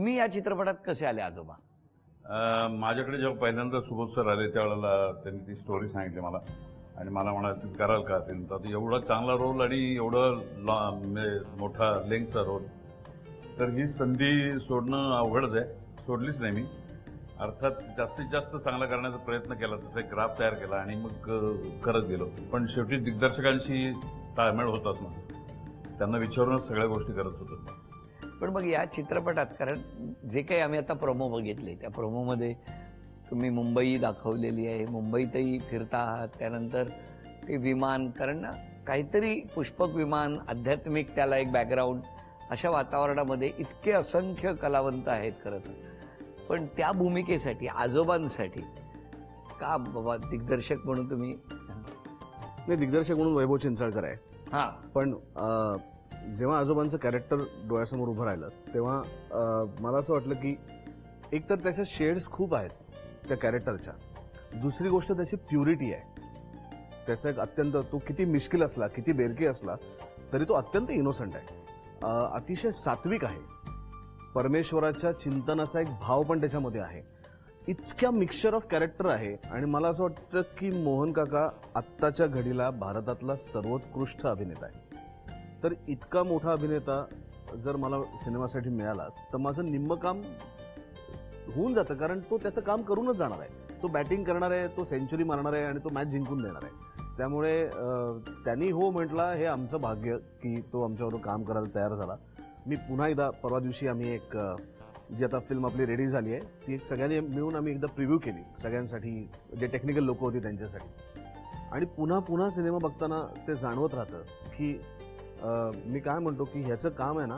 तुम्ही या चित्रपटात कसे आले आजोबा? माझ्याकडे जेव्हा पहिल्यांदा सुबोध सर आले त्यावेळेला त्यांनी ती स्टोरी सांगितली मला आणि मला म्हणाले तुम्ही कराल का? त्यांनी तर एवढा चांगला रोल आणि एवढं मोठा लेंगचा रोल, तर ही संधी सोडणं अवघडच आहे. सोडलीच नाही मी. अर्थात जास्तीत जास्त चांगला करण्याचा प्रयत्न केला, तसा एक ग्राफ तयार केला आणि मग करत गेलो. पण शेवटी दिग्दर्शकांशी ताळमेळ होताच ना, त्यांना विचारूनच सगळ्या गोष्टी करत होतो. पण मग या चित्रपटात, कारण जे काही आम्ही आता प्रोमो बघितले त्या प्रोमोमध्ये तुम्ही मुंबई दाखवलेली आहे, मुंबईतही फिरता आहात, त्यानंतर ते विमान, कारण ना काहीतरी पुष्पक विमान, आध्यात्मिक त्याला एक बॅकग्राऊंड, अशा वातावरणामध्ये इतके असंख्य कलावंत आहेत खरं तर. पण त्या भूमिकेसाठी, आजोबांसाठी का बाबा दिग्दर्शक म्हणून तुम्ही? नाही, दिग्दर्शक म्हणून वैभव चिंचाळकर आहे. हां, पण जेव्हा आजोबांचं कॅरेक्टर डोळ्यासमोर उभं राहिलं तेव्हा मला असं वाटलं की एकतर त्याच्या शेड्स खूप आहेत त्या कॅरेक्टरच्या, दुसरी गोष्ट त्याची प्युरिटी आहे. त्याचा एक अत्यंत, तो किती मिश्किल असला, किती बेरकी असला तरी तो अत्यंत इनोसंट आहे, अतिशय सात्विक आहे. परमेश्वराच्या चिंतनाचा एक भाव पण त्याच्यामध्ये आहे. इतक्या मिक्सचर ऑफ कॅरेक्टर आहे. आणि मला असं वाटतं की मोहन काका आत्ताच्या घडीला भारतातला सर्वोत्कृष्ट अभिनेता आहे. तर इतका मोठा अभिनेता जर मला सिनेमासाठी मिळाला तर माझं निम्म काम होऊन जातं, कारण तो त्याचं काम करूनच जाणार आहे. तो बॅटिंग करणार आहे, तो सेंचुरी मारणार आहे आणि तो मॅच जिंकून देणार आहे. त्यामुळे त्यांनी हो म्हटला, हे आमचं भाग्य की तो आमच्याबरोबर काम करायला तयार झाला. मी पुन्हा एकदा, परवा दिवशी आम्ही एक जी आता फिल्म आपली रेडी झाली आहे ती एक सगळ्यांनी मिळून आम्ही एकदा प्रिव्ह्यू केली सगळ्यांसाठी, जे टेक्निकल लोक होती त्यांच्यासाठी. आणि पुन्हा पुन्हा सिनेमा बघताना ते जाणवत राहतं की मी काय म्हणतो की ह्याचं काम आहे ना,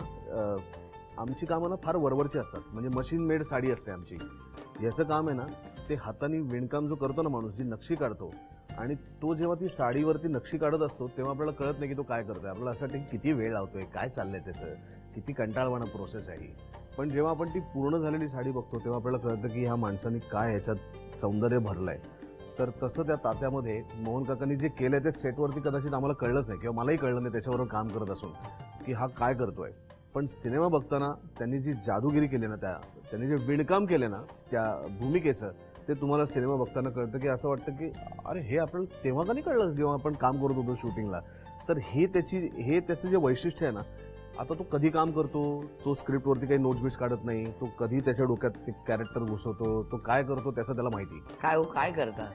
आमची कामं ना फार वरवरची असतात, म्हणजे मशीन मेड साडी असते आमची. ह्याचं काम आहे ना, ते हाताने विणकाम जो करतो ना माणूस, जी नक्षी काढतो, आणि तो जेव्हा ती साडीवरती नक्षी काढत असतो तेव्हा आपल्याला कळत नाही की तो काय करतोय. आपल्याला असं वाटतं की किती वेळ लावतोय, काय चाललंय त्याचं, किती कंटाळवाणं प्रोसेस आहे ही. पण जेव्हा आपण ती पूर्ण झालेली साडी बघतो तेव्हा आपल्याला कळतं की ह्या माणसाने काय ह्याच्यात सौंदर्य भरलंय. तर तसं त्या तात्यामध्ये मोहन काकांनी जे केलंय ते सेटवरती कदाचित आम्हाला कळलंच नाही, किंवा मलाही कळलं नाही त्याच्याबरोबर काम करत असून, की हा काय करतोय. पण सिनेमा बघताना त्यांनी जी जादूगिरी केली ना, त्यांनी जे विणकाम केले ना त्या भूमिकेचं, ते तुम्हाला सिनेमा बघताना कळतं की असं वाटतं की अरे हे आपल्याला तेव्हा का नाही कळलं जेव्हा आपण काम करत होतो शूटिंगला. तर हे त्याचं जे वैशिष्ट्य आहे ना, आता तो कधी काम करतो, तो स्क्रिप्टवरती काही नोट्स बिट्स काढत नाही, तो कधी त्याच्या डोक्यात ते कॅरेक्टर घुसवतो, तो काय करतो त्याचं त्याला माहिती. काय हो, काय करता?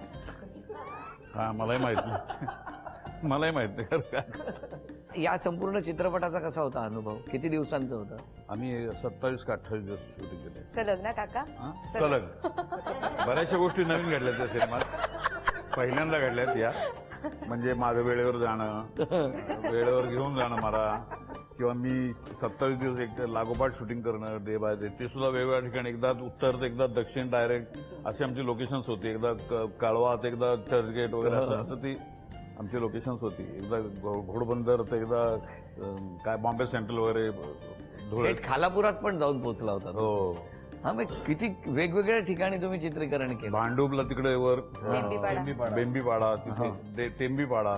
हा, मलाही माहित नाही. मलाही माहित नाही काय. या संपूर्ण चित्रपटाचा कसा होता अनुभव? किती दिवसांचा होता? आम्ही 27 का 28 दिवस शूटिंग केले. सलग ना काका? सलग. बऱ्याचशा गोष्टी नवीन घडल्या त्या सिनेमात, पहिल्यांदा घडल्यात या. म्हणजे माझं वेळेवर जाणं, वेळेवर घेऊन जाणं मला, किंवा मी 27 दिवस एक लागोपाठ शूटिंग करणं डे बाय डे, ते सुद्धा वेगवेगळ्या ठिकाणी. एकदा उत्तर तर एकदा दक्षिण डायरेक्ट, अशी आमची लोकेशन्स होती. एकदा काळवात, एकदा चर्चगेट वगैरे, असं ती आमची लोकेशन्स होती. एकदा घोडबंदर, तर एकदा काय बॉम्बे सेंट्रल वगैरे, धुळे, खालापुरात पण जाऊन पोहोचला होता. हो. हा, मग किती वेगवेगळ्या ठिकाणी तुम्ही चित्रीकरण केलं? भांडूपला तिकडे वर, बेंबीपाडा, हा. तिथे टेंबीपाडा,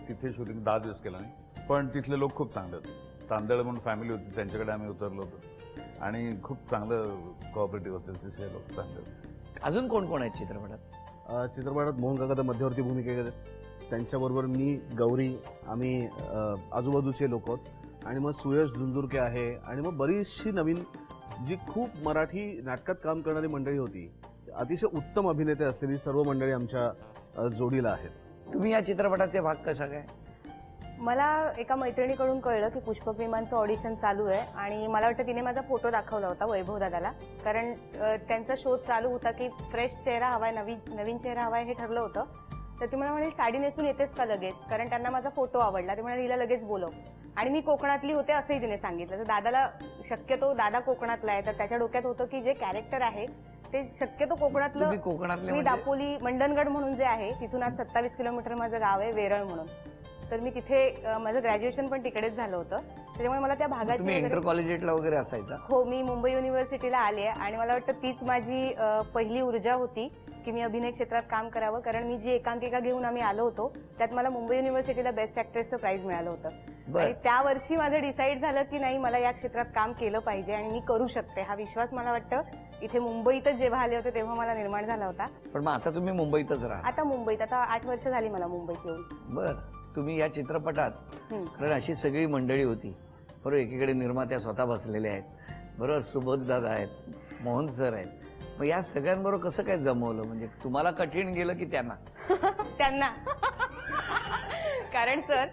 तिथे शूटिंग 10 दिवस केलं नाही. पण तिथले लोक खूप चांगले होते. तांदळ म्हणून फॅमिली होती, त्यांच्याकडे आम्ही उतरलो होतो आणि खूप चांगलं कोऑपरेटिव्ह होते तिथले लोक, चांगले होते. अजून कोण कोण आहेत चित्रपटात? चित्रपटात मोहन काका तर मध्यवर्ती भूमिका करतात, त्यांच्याबरोबर मी, गौरी, आम्ही आजूबाजूचे लोक आहोत. आणि मग सुयश झुंझुरके आहे, आणि मग बरीचशी नवीन जी खूप मराठी नाटकात काम करणारी मंडळी होती, अतिशय उत्तम अभिनेते असलेली सर्व मंडळी आमच्या जोडीला आहेत. तुम्ही या चित्रपटाचे भाग कसा काय? मला एका मैत्रिणीकडून कळलं की पुष्पक विमानचं ऑडिशन चालू आहे, आणि मला वाटतं तिने माझा फोटो दाखवला होता वैभव दादाला, कारण त्यांचा शोध चालू होता की फ्रेश चेहरा हवाय, नवीन चेहरा हवाय हे ठरलं होतं. तर ती मला म्हणाली साडी नेसून येतेस का लगेच, कारण त्यांना माझा फोटो आवडला. ते म्हणाले हिला लगेच बोलव, आणि मी कोकणातली होते असंही तिने सांगितलं. तर दादाला, शक्यतो दादा कोकणातला आहे, तर त्याच्या डोक्यात होतं की जे कॅरेक्टर आहे ते शक्यतो कोकणातलं. मी म्हणजे? दापोली, मंडणगड म्हणून जे आहे तिथून आज 27 किलोमीटर माझं गाव आहे, वेरळ म्हणून. तर मी तिथे, माझं ग्रॅज्युएशन पण तिकडेच झालं होतं, त्याच्यामुळे मला त्या भागाची. इंटर कॉलेजला वगैरे असायचा? हो, मी मुंबई युनिव्हर्सिटीला आली आहे, आणि मला वाटतं तीच माझी पहिली ऊर्जा होती की मी अभिनय क्षेत्रात काम करावं. कारण मी जी एकांकिका घेऊन आम्ही आलो होतो त्यात मला मुंबई युनिव्हर्सिटीला बेस्ट ॲक्ट्रेसचं प्राइज मिळालं होतं. बर. आणि त्या वर्षी माझं डिसाईड झालं की नाही मला या क्षेत्रात काम केलं पाहिजे आणि मी करू शकते. हा विश्वास मला वाटतं इथे मुंबईतच जेव्हा आले होते तेव्हा मला निर्माण झाला होता. पण मग आता तुम्ही मुंबईतच राहा. आता मुंबईत आता 8 वर्ष झाली मला मुंबईत येऊन. बर. तुम्ही या चित्रपटात हम्म. कारण अशी सगळी मंडळी होती बरोबर. एकीकडे निर्मात्या स्वतः बसलेल्या आहेत बरोबर, सुबोध दादा आहेत, मोहन सर आहेत. मग या सगळ्यांबरोबर कसं काय जमवलं? म्हणजे तुम्हाला कठीण गेलं की त्यांना? त्यांना कारण सर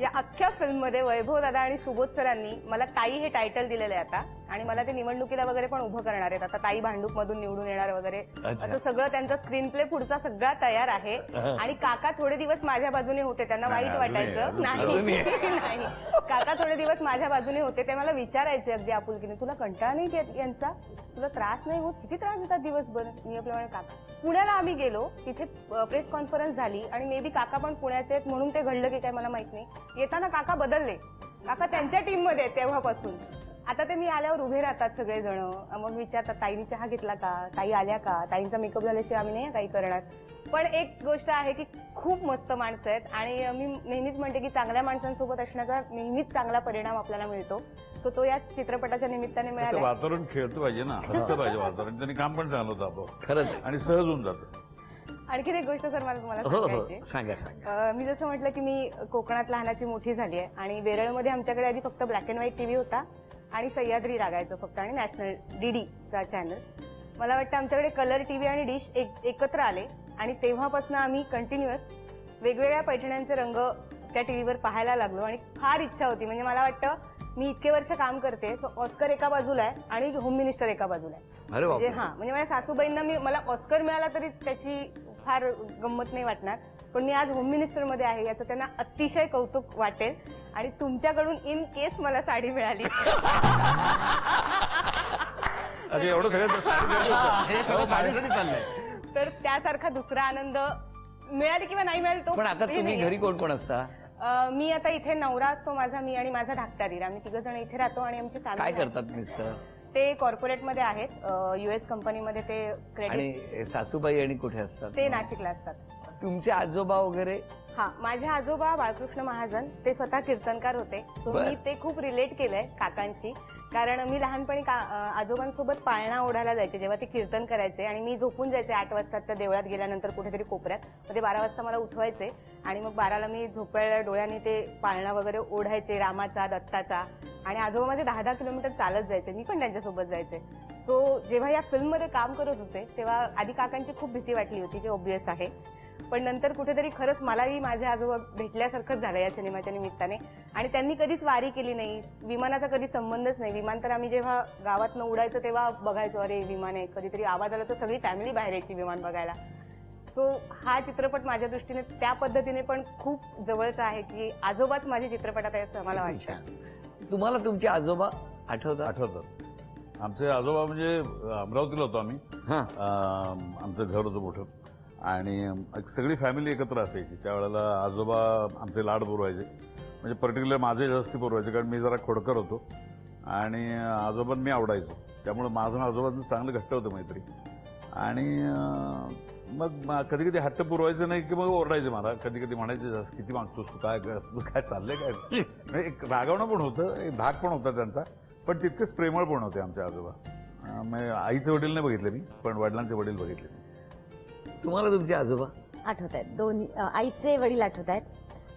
या अख्ख्या फिल्ममध्ये वैभव दादा आणि सुबोध सरांनी मला ताई हे टायटल दिलेलं आहे आता आणि मला ते निवडणुकीला वगैरे पण उभं करणार आहेत. आता ताई भांडूप मधून निवडून येणार वगैरे अच्छा. असं सगळं त्यांचा स्क्रीन प्ले पुढचा सगळा तयार आहे. आणि काका थोडे दिवस माझ्या बाजूने होते. त्यांना नाही, वाईट अजूनही, वाटायचं अजूनही. नाही काका थोडे दिवस माझ्या बाजूने होते. ते मला विचारायचे अगदी आपुलकीने, तुला कंटाळा नाही येत यांचा? तुला त्रास नाही होत? किती त्रास देतात दिवसभर? मी आपल्याला काका पुण्याला आम्ही गेलो, तिथे प्रेस कॉन्फरन्स झाली आणि मे बी काका पण पुण्याचे आहेत म्हणून ते घडलं की काय मला माहित नाही. येताना काका बदलले. काका त्यांच्या टीम मध्ये आहेत तेव्हापासून. आता ते मी आल्यावर उभे राहतात सगळेजण. मग विचारतात ताईनी चहा घेतला का, ताई आल्या का, ताईंचा मेकअप झाल्याशिवाय आम्ही नाही काही करणार. पण एक गोष्ट आहे की खूप मस्त माणसं आहेत आणि मी नेहमीच म्हणते की चांगल्या माणसांसोबत असण्याचा नेहमीच चांगला परिणाम आपल्याला मिळतो. सो तो या चित्रपटाच्या निमित्ताने असं मिळाला. वातावरण खेळतं पाहिजे ना, हसतं पाहिजे वातावरण. त्यांनी काम पण चांगलं होतं आपोआप खरंच आहे. आणि सहज होऊन जातं. आणखीन एक गोष्ट सर मला तुम्हाला हो हो सांगायची आहे. सांगा सांगा. मी जसं म्हटलं की मी कोकणात लहानाची मोठी झाली आहे आणि वेरळमध्ये आमच्याकडे आधी फक्त ब्लॅक अँड व्हाईट टीव्ही होता आणि सह्याद्री लागायचं फक्त आणि नॅशनल डीडीचा चॅनल. मला वाटतं आमच्याकडे कलर टीव्ही आणि डिश एकत्र आले आणि तेव्हापासून आम्ही कंटिन्युअस वेगवेगळ्या पैठण्यांचे रंग त्या टीव्हीवर पाहायला लागलो आणि फार इच्छा होती. म्हणजे मला वाटतं मी इतके वर्ष काम करते, सो ऑस्कर एका बाजूला आहे आणि होम मिनिस्टर एका बाजूला आहे. अरे म्हणजे बापरे. म्हणजे माझ्या सासूबाईंना मला ऑस्कर मिळाला तरी त्याची फार गंमत नाही वाटणार, पण मी आज होम मिनिस्टर मध्ये आहे याचं त्यांना अतिशय कौतुक वाटेल. आणि तुमच्याकडून इन केस मला साडी मिळाली अच्छा, एवढं हे सगळं सगळं साडीसाठी चाललंय. तर त्यासारखा दुसरा आनंद मिळाली किंवा नाही मिळाली तो पण आता हे तुम्ही नाहीये. घरी कोण कोण असता? मी आता इथे नवरा असतो माझा, मी आणि माझा धाकटा दीर, आम्ही 3 जण इथे राहतो आणि आमची काय फॅमिली. करतात मिस्टर? ते कॉर्पोरेटमध्ये आहेत, US कंपनीमध्ये ते क्रेडिट. आणि सासूबाई आणि कुठे असतात? ते नाशिकला असतात. तुमचे आजोबा वगैरे? हा, माझे आजोबा बाळकृष्ण महाजन ते स्वतः कीर्तनकार होते. सो बर. मी ते खूप रिलेट केलंय काकांशी, कारण मी लहानपणी आजोबांसोबत पाळणा ओढायला जायचे जेव्हा ते कीर्तन करायचे आणि मी झोपून जायचे 8 वाजता त्या देवळात गेल्यानंतर कुठेतरी कोपऱ्यात. मग ते 12 वाजता मला उठवायचे आणि मग 12ला मी झोपायला डोळ्यांनी ते पाळणा वगैरे ओढायचे रामाचा दत्ताचा. आणि आजोबा माझे 10-10 किलोमीटर चालत जायचे, मी पण त्यांच्यासोबत जायचे. सो जेव्हा या फिल्ममध्ये काम करत होते तेव्हा आधी काकांची खूप भीती वाटली होती, जे ऑब्व्हियस आहे. पण नंतर कुठेतरी खरंच मलाही माझे आजोबा भेटल्यासारखंच झालं या सिनेमाच्या निमित्ताने. आणि त्यांनी कधीच वारी केली नाही, विमानाचा कधी संबंधच नाही. विमान तर आम्ही जेव्हा गावातनं उडायचं तेव्हा बघायचो, अरे विमान आहे, कधीतरी आवाज आला तर सगळी फॅमिली बाहेर यायची विमान बघायला. सो हा चित्रपट माझ्या दृष्टीने त्या पद्धतीने पण खूप जवळचा आहे की आजोबाच माझे चित्रपटात आहेत असं मला वाटतं. तुम्हाला तुमचे आजोबा आठवतात? आठवतात. आमचे आजोबा म्हणजे अमरावतीला होतो आम्ही. हा. आमचं घर होतं मोठं आणि सगळी फॅमिली एकत्र असायची. त्यावेळेला आजोबा आमचे लाड पुरवायचे, म्हणजे पर्टिक्युलर माझे जास्ती पुरवायचे, कारण मी जरा खोडकर होतो आणि आजोबांना मी आवडायचो. त्यामुळे माझं आणि आजोबांचं चांगलं घट्ट होतं मैत्री. आणि मग कधी कधी हट्ट पुरवायचं नाही की मग ओरडायचे मला. कधी कधी म्हणायचे, जास्त किती मागतोस तू, काय चाललंय काय. एक रागवणं पण होतं, एक धाक पण होता त्यांचा, पण तितकेच प्रेमळ पण होते आमचे आजोबा. आईचे वडील नाही बघितले मी, पण वडिलांचे वडील बघितले. तुम्हाला तुमचे आजोबा आठवत आहेत. दोन्ही आईचे वडील आठवत आहेत,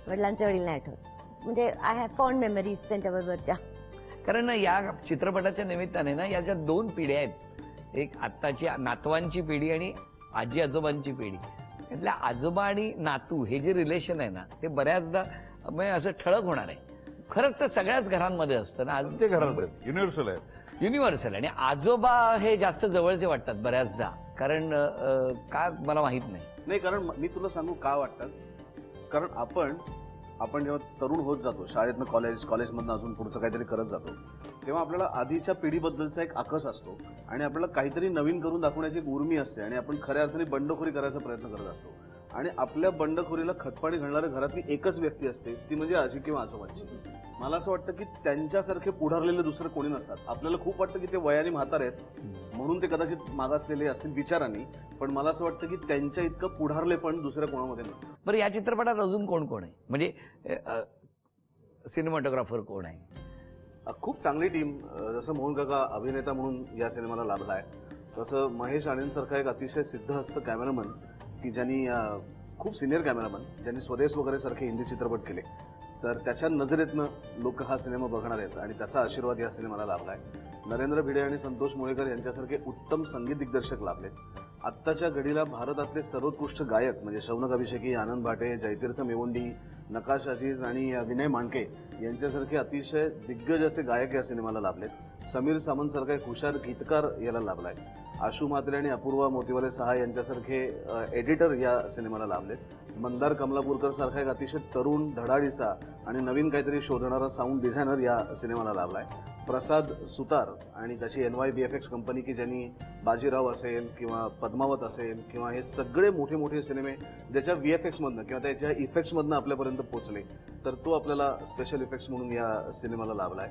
वडिलांचे वडील नाही आठवत. म्हणजे आय हॅव फॉन्ड मेमरीज त्यांच्याबरोबरच्या. कारण ना या चित्रपटाच्या निमित्ताने ना या ज्या 2 पिढ्या आहेत, एक आत्ताची नातवांची पिढी आणि आजी आजोबांची पिढी, त्यातल्या आजोबा आणि नातू हे जे रिलेशन आहे ना ते बऱ्याचदा म्हणजे असं ठळक होणार आहे. खरंच तर सगळ्याच घरांमध्ये असतं ना, ते घरात युनिव्हर्सल आहे. युनिव्हर्सल. आणि आजोबा हे जास्त जवळचे वाटतात बऱ्याचदा, कारण का मला माहित नाही. कारण मी तुला सांगू का वाटतं, कारण आपण जेव्हा तरुण होत जातो, शाळेतनं कॉलेजमधनं अजून पुढचं काहीतरी करत जातो, तेव्हा आपल्याला आधीच्या पिढीबद्दलचा एक आकस असतो आणि आपल्याला काहीतरी नवीन करून दाखवण्याची एक उर्मी असते आणि आपण खऱ्या अर्थाने बंडखोरी करायचा प्रयत्न करत असतो. आणि आपल्या बंडखोरीला खतपाणी घालणाऱ्या घरातली एकच व्यक्ती असते, ती म्हणजे आजी किंवा आजोबांची. मला असं वाटतं की त्यांच्यासारखे पुढारलेले दुसरं कोणी नसतात. आपल्याला खूप वाटतं की ते वयाने म्हातारे आहेत म्हणून ते कदाचित मागासलेले असतील विचारांनी, पण मला असं वाटतं की त्यांच्या इतकं पुढारले पण दुसऱ्या कोणामध्ये नसतं. बरं, या चित्रपटात अजून कोण कोण आहे? म्हणजे सिनेमॅटोग्राफर कोण आहे? खूप चांगली टीम. जसं मोहन काका अभिनेता म्हणून या सिनेमाला लाभला आहे, तसं महेश आनंदसारखा एक अतिशय सिद्धहस्त कॅमेरामन की ज्यांनी खूप सिनियर कॅमेरामन ज्यांनी स्वदेश वगैरे सारखे हिंदी चित्रपट केले, तर त्याच्या नजरेतनं लोक हा सिनेमा बघणार आहेत आणि त्याचा आशीर्वाद या सिनेमाला लाभला आहे. नरेंद्र भिडे आणि संतोष मुळेकर यांच्यासारखे उत्तम संगीत दिग्दर्शक लाभले. आत्ताच्या घडीला भारतातले सर्वोत्कृष्ट गायक म्हणजे शौनक अभिषेकी, आनंद भाटे, जयतीर्थ मेवुंडी, नकाश अजीज आणि विनय मांडके यांच्यासारखे अतिशय दिग्गज असे गायक या सिनेमाला लाभलेत. समीर सामंत सारखा एक हुशार गीतकार याला लाभलाय. आशू म्हात्रे आणि अपूर्वा मोतीवाले सहा यांच्यासारखे एडिटर या सिनेमाला लाभलेत. मंदार कमलापूरकर सारखा एक अतिशय तरुण, धडाडीचा आणि नवीन काहीतरी शोधणारा साऊंड डिझायनर या सिनेमाला लाभलाय. प्रसाद सुतार आणि त्याची NYBFX कंपनी की ज्यांनी बाजीराव असेल किंवा पद्मावत असेल किंवा हे सगळे मोठे मोठे सिनेमे ज्याच्या VFX मधनं किंवा त्याच्या इफेक्ट्स मधनं आपल्यापर्यंत पोहोचले, तर तो आपल्याला स्पेशल इफेक्ट्स म्हणून या सिनेमाला लाभलाय.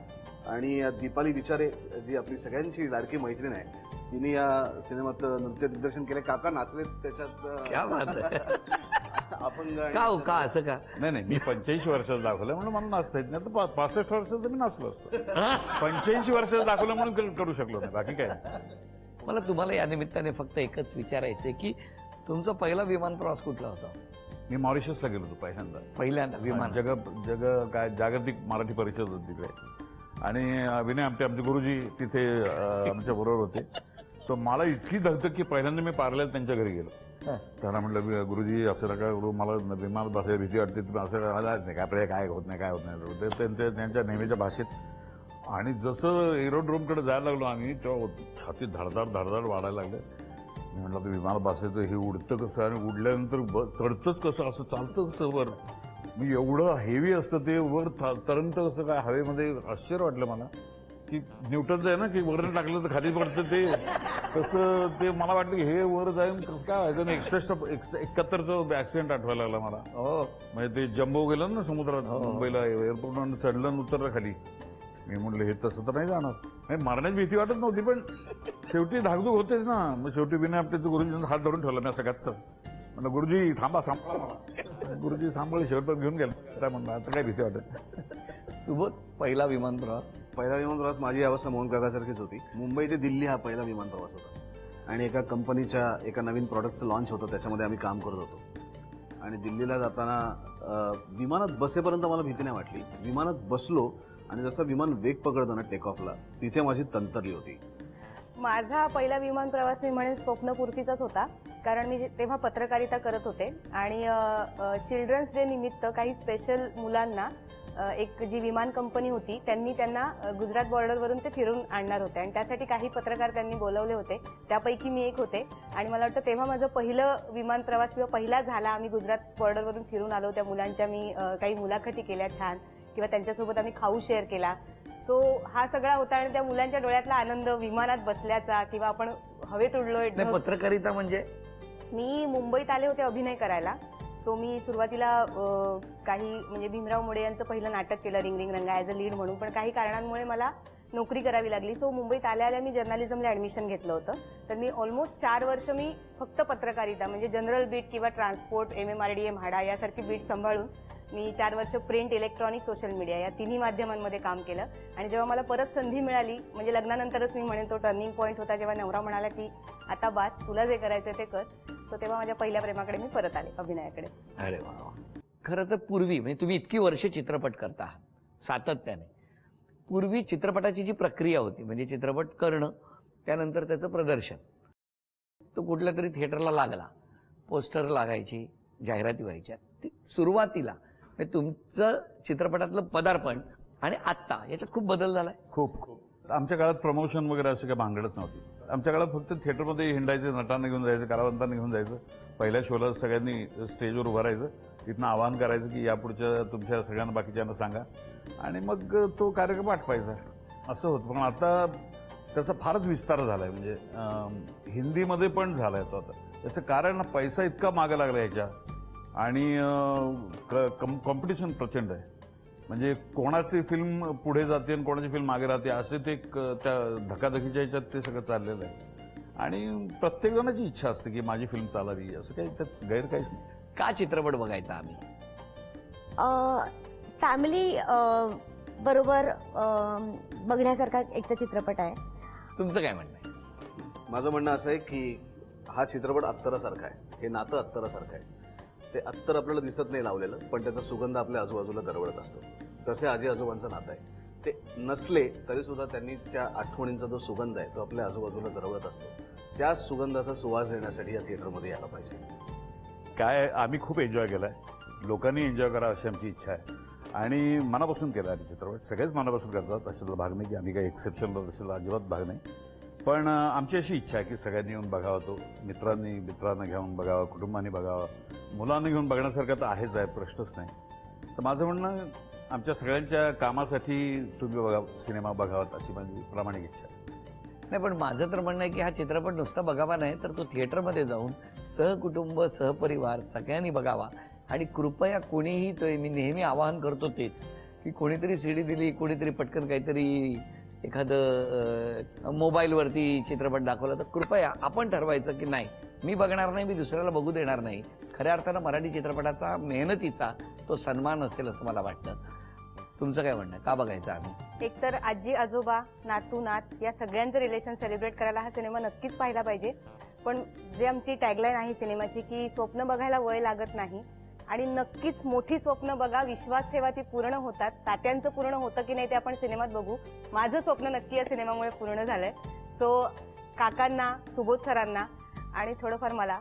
आणि दीपाली विचारे जी आपली सगळ्यांची लाडकी मैत्रीण आहे, तिने या सिनेमात नृत्य दिग्दर्शन केले. काका नाचले त्याच्यात. क्या बात आहे. अपंग का हो, का असं का? नाही, मी 85 वर्षाचं दाखवलं म्हणून मला नाचता येत नाही. तर 65 वर्षाचं मी नाचलो असतो. 85 वर्षाचं दाखवलं म्हणून करू शकलो नाही, बाकी काय. मला तुम्हाला या निमित्ताने फक्त एकच विचारायचंय की तुमचा पहिला विमान प्रवास कुठला होता? मी मॉरिशसला गेलो होतो पहिल्यांदा विमान. काय जागतिक मराठी परिषद होती तिकडे, आणि विनय आमचे गुरुजी तिथे आमच्या बरोबर होते. तर मला इतकी धगधग की पहिल्यांदा मी पार्ल्यात त्यांच्या घरी गेलो. त्यांना म्हटलं, गुरुजी असं नका करू, मला विमान बसायला भीती वाटते, तुम्ही असं नाही काय, काय होत नाही. त्यांच्या नेहमीच्या भाषेत. आणि जसं एरोड्रोमकडे जायला लागलो आम्ही, तेव्हा छातीत धडधड वाढायला लागले. मी म्हटलं, विमान बसायचं, हे उडतं कसं आणि उडल्यानंतर चढतंच कसं, असं चालतं कसं वर. मी एवढं हेवी असतं ते, वर तरंगतं कसं काय हवेमध्ये. आश्चर्य वाटलं मला की न्यूटनचं आहे ना की वरनं टाकलं तर खाली पडतं, ते तसं ते मला वाटलं की हे वर जाऊन कसं काय व्हायचं. आणि 71चा ऍक्सिडेंट आठवायला लागला मला. हो, म्हणजे ते जम्बो गेलं ना समुद्रात, मुंबईला एअरपोर्ट चढलं आणि उतरलं खाली. मी म्हटलं हे तसं तर नाही जाणार. मारण्याची भीती वाटत नव्हती, पण शेवटी धाकधूक होतेच ना. मग शेवटी विनय आपटे गुरुजींचा हात धरून ठेवला मी सगळ्याच. म्हणलं, गुरुजी थांबा, सांभाळा. गुरुजी सांभाळ, शेवट घेऊन गेला. काय म्हणलं, आता काय भीती वाटत. सुबोध, पहिला विमान प्रवास? पहिला विमान प्रवास माझी अवस्था मोहन काकासारखीच होती. मुंबई ते दिल्ली हा पहिला विमान प्रवास होता. आणि एका कंपनीच्या एका नवीन प्रॉडक्टचं लॉन्च होतं, त्याच्यामध्ये आम्ही काम करत होतो. आणि दिल्लीला जाताना विमानात बसेपर्यंत मला भीती नाही वाटली. विमानात बसलो आणि जसं विमान वेग पकडतं ना टेक ऑफला, तिथे माझी तंतरली होती. माझा पहिला विमान प्रवास मी म्हणेन स्वप्नपूर्तीचाच होता. कारण मी तेव्हा पत्रकारिता करत होते आणि चिल्ड्रन्स डे निमित्त काही स्पेशल मुलांना एक जी विमान कंपनी होती त्यांना गुजरात बॉर्डरवरून ते फिरून आणणार होते आणि त्यासाठी काही पत्रकार त्यांनी बोलवले होते. त्यापैकी मी एक होते. आणि मला वाटतं तेव्हा माझं पहिलं विमान प्रवास किंवा पहिला झाला. आम्ही गुजरात बॉर्डरवरून फिरून आलो. त्या मुलांच्या मी काही मुलाखती केल्या छान, किंवा त्यांच्यासोबत आम्ही खाऊ शेअर केला. सो हा सगळा होता. आणि त्या मुलांच्या डोळ्यातला आनंद विमानात बसल्याचा, किंवा आपण हवेत उडलोय. पत्रकारिता म्हणजे मी मुंबईत आले होते अभिनय करायला. सो मी सुरुवातीला काही म्हणजे भीमराव मोडे यांचं पहिलं नाटक केलं, रिंग रिंग रंगा, ॲज अ लीड म्हणून. पण काही कारणांमुळे मला नोकरी करावी लागली. सो मुंबईत आल्या मी जर्नलिझमला ऍडमिशन घेतलं होतं. तर मी ऑलमोस्ट 4 वर्ष मी फक्त पत्रकारिता म्हणजे जनरल बीट किंवा ट्रान्सपोर्ट, MMRDA, म्हाडा यासारखी बीट सांभाळून मी 4 वर्ष प्रिंट, इलेक्ट्रॉनिक, सोशल मीडिया या तिन्ही माध्यमांमध्ये काम केलं. आणि जेव्हा मला परत संधी मिळाली, म्हणजे लग्नानंतरच मी म्हणेन तो टर्निंग पॉईंट होता, जेव्हा नवरा म्हणाला की आता बास, तुला जे करायचं ते कर. सो तेव्हा माझ्या पहिल्या प्रेमाकडे मी परत आले, अभिनयाकडे. अरे वा. खरं तर पूर्वी म्हणजे तुम्ही इतकी वर्ष चित्रपट करता सातत्याने, पूर्वी चित्रपटाची जी प्रक्रिया होती म्हणजे चित्रपट करणं, त्यानंतर त्याचं प्रदर्शन, तो कुठल्या तरी थिएटरला लागला, पोस्टर लागायची, जाहिराती व्हायच्या. सुरुवातीला म्हणजे तुमचं चित्रपटातलं पदार्पण आणि आत्ता याच्यात खूप बदल झालाय. खूप आमच्या काळात प्रमोशन वगैरे असं काही भांगडच नव्हती. आमच्या काळात फक्त थिएटरमध्ये हिंडायचं, नटांना घेऊन जायचं, कलावंतांना घेऊन जायचं, पहिल्या शोला सगळ्यांनी स्टेजवर उभं राहायचं, तिथनं आवाहन करायचं की यापुढच्या तुमच्या सगळ्यांना बाकीच्यांना सांगा, आणि मग तो कार्यक्रम आटवायचा, असं होतं. पण आता त्याचा फारच विस्तार झालाय. म्हणजे हिंदीमध्ये पण झालाय तो आता. त्याचं कारण पैसा इतका मागे लागला ह्याच्या, आणि कॉम्पिटिशन प्रचंड आहे. म्हणजे कोणाची फिल्म पुढे जाते आणि कोणाची फिल्म मागे राहते, असे ते त्या धकाधकीच्या ह्याच्यात ते सगळं चाललेलं आहे. आणि प्रत्येक जणाची इच्छा असते की माझी फिल्म चालावी, असं काही त्यात गैर काहीच नाही. का चित्रपट बघायचा आम्ही? फॅमिली बरोबर बघण्यासारखा एक तर चित्रपट आहे. तुमचं काय म्हणणं आहे? माझं म्हणणं असं आहे की हा चित्रपट अत्तरासारखा आहे, हे नातं अत्तरासारखं आहे. ते अत्तर आपल्याला दिसत नाही लावलेलं, पण त्याचा सुगंध आपल्या आजूबाजूला दरवळत असतो. तसे आजी आजोबांचं नातं आहे. ते नसले तरी सुद्धा त्यांनी त्या आठवणींचा जो सुगंध आहे तो आपल्या आजूबाजूला दरवळत असतो. त्या सुगंधाचा सुवास घेण्यासाठी या थिएटरमध्ये यायला पाहिजे. काय आम्ही खूप एन्जॉय केलाय, लोकांनी एन्जॉय करा अशी आमची इच्छा आहे आणि मनापासून केला आहे चित्रपट. सगळेच मनापासून करतात, अशातला भाग नाही की आम्ही काही एक्सेप्शनल असेल, अजिबात भाग नाही. पण आमची अशी इच्छा आहे की सगळ्यांनी येऊन बघावं, तो मित्रांना घेऊन बघावं, कुटुंबाने बघावं, मुलांना घेऊन बघण्यासारखं तर आहेच आहे, प्रश्नच नाही. तर माझं म्हणणं आमच्या सगळ्यांच्या कामासाठी तुम्ही सिनेमा बघावात अशी माझी प्रामाणिक इच्छा आहे. नाही, पण माझं तर म्हणणं आहे की हा चित्रपट नुसता बघावा नाही तर तो थिएटरमध्ये जाऊन सहकुटुंब सहपरिवार सगळ्यांनी बघावा. आणि कृपया कोणीही, तो मी नेहमी आवाहन करतो तेच, की कोणीतरी सीडी दिली, कोणीतरी पटकन काहीतरी एखादं मोबाईलवरती चित्रपट दाखवला तर कृपया आपण ठरवायचं की नाही, मी बघणार नाही, मी दुसऱ्याला बघू देणार नाही. खऱ्या अर्थानं मराठी चित्रपटाचा, मेहनतीचा तो सन्मान असेल असं मला वाटतं. तुमचं काय म्हणणं आहे? का बघायचं आम्ही? एकतर आजी आजोबा, नातू नात या सगळ्यांचं रिलेशन सेलिब्रेट करायला हा सिनेमा नक्कीच पाहिला पाहिजे. पण जे आमची टॅगलाईन आहे सिनेमाची की स्वप्न बघायला वय लागत नाही, आणि नक्कीच मोठी स्वप्न बघा, विश्वास ठेवा, ती पूर्ण होतात. तात्यांचं पूर्ण होतं की नाही ते आपण सिनेमात बघू. माझं स्वप्न नक्की या सिनेमामुळे पूर्ण झालंय. सो काकांना, सुबोध सरांना आणि थोडंफार मला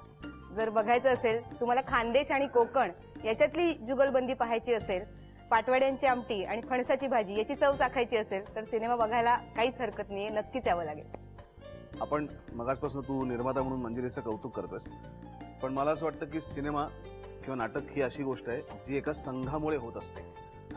जर बघायचं असेल, तुम्हाला खानदेश आणि कोकण याच्यातली जुगलबंदी पाहायची असेल, पाटवाड्यांची आमटी आणि फणसाची भाजी याची चव चाखायची असेल तर सिनेमा बघायला काहीच हरकत नाहीये, नक्कीच यावं लागेल. आपण मगाचपासून तू निर्माता म्हणून मंजिरीचं कौतुक करतोस, पण मला असं वाटतं की सिनेमा किंवा नाटक ही अशी गोष्ट आहे जी एका संघामुळे होत असते.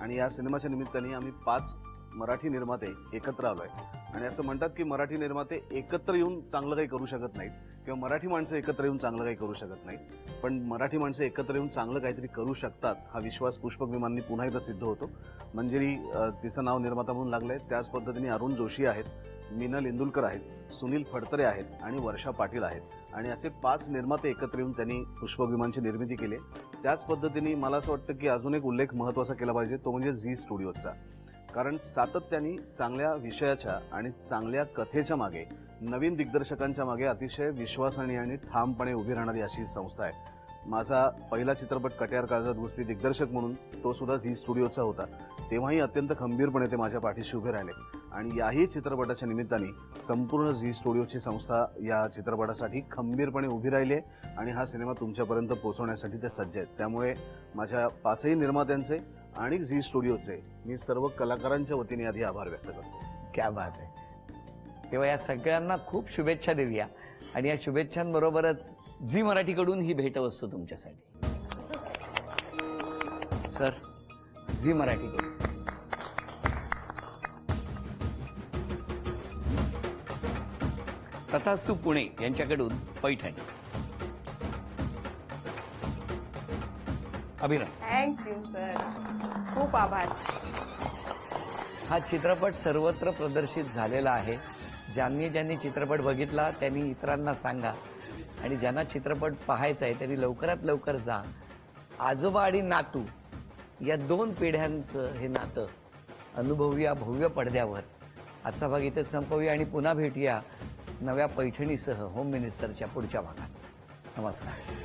आणि या सिनेमाच्या निमित्ताने आम्ही 5 मराठी निर्माते एकत्र आलोय. आणि असं म्हणतात की मराठी निर्माते एकत्र येऊन चांगलं काही करू शकत नाहीत, किंवा मराठी माणसं एकत्र येऊन चांगलं काही करू शकत नाहीत, पण मराठी माणसं एकत्र येऊन चांगलं काहीतरी करू शकतात हा विश्वास पुष्पक विमाननी पुन्हा एकदा सिद्ध होतो. मंजिरी तिचं नाव निर्माता म्हणून लागलंय, त्याच पद्धतीने अरुण जोशी आहेत, मिनल इंदुलकर आहेत, सुनील फडतरे आहेत आणि वर्षा पाटील आहेत. आणि असे 5 निर्माते एकत्र येऊन त्यांनी पुष्पक विमानची निर्मिती केली. त्याच पद्धतीने मला असं वाटतं की अजून एक उल्लेख महत्त्वाचा केला पाहिजे, तो म्हणजे झी स्टुडिओचा. कारण सातत्याने चांगल्या विषयाच्या आणि चांगल्या कथेच्या मागे, नवीन दिग्दर्शकांच्या मागे अतिशय विश्वासाने आणि ठामपणे उभी राहणारी अशी संस्था आहे. माझा पहिला चित्रपट कट्यार काळजात घुसली दिग्दर्शक म्हणून तो सुद्धा झी स्टुडिओचा होता. तेव्हाही अत्यंत खंबीरपणे ते माझ्या पाठीशी उभे राहिले. आणि याही चित्रपटाच्या निमित्ताने संपूर्ण झी स्टुडिओची संस्था या चित्रपटासाठी खंबीरपणे उभी राहिली आहे आणि हा सिनेमा तुमच्यापर्यंत पोहोचवण्यासाठी ते सज्ज आहेत. त्यामुळे माझ्या 5ही निर्मात्यांचे आणि झी स्टुडिओचे मी सर्व कलाकारांच्या वतीने आधी आभार व्यक्त करतो. क्या बात आहे. तेव्हा या सगळ्यांना खूप शुभेच्छा देऊया आणि या शुभेच्छांबरोबरच झी मराठीकडून ही भेटवस्तू तुमच्यासाठी. सर, झी मराठीकडून तथास्तु पुणे यांच्याकडून पैठणी. अभिनव, थँक्यू सर, खूप आभार. हा चित्रपट सर्वत्र प्रदर्शित झालेला आहे. ज्यांनी चित्रपट बघितला त्यांनी इतरांना सांगा आणि ज्यांना चित्रपट पाहायचा आहे त्यांनी लवकरात लवकर जा. आजोबा आणि नातू या 2 पिढ्यांचं हे नातं अनुभवूया भव्य पडद्यावर. आजचा भाग इथेच संपवूया आणि पुन्हा भेटूया नव्या पैठणीसह होम मिनिस्टरच्या पुढच्या भागात. नमस्कार.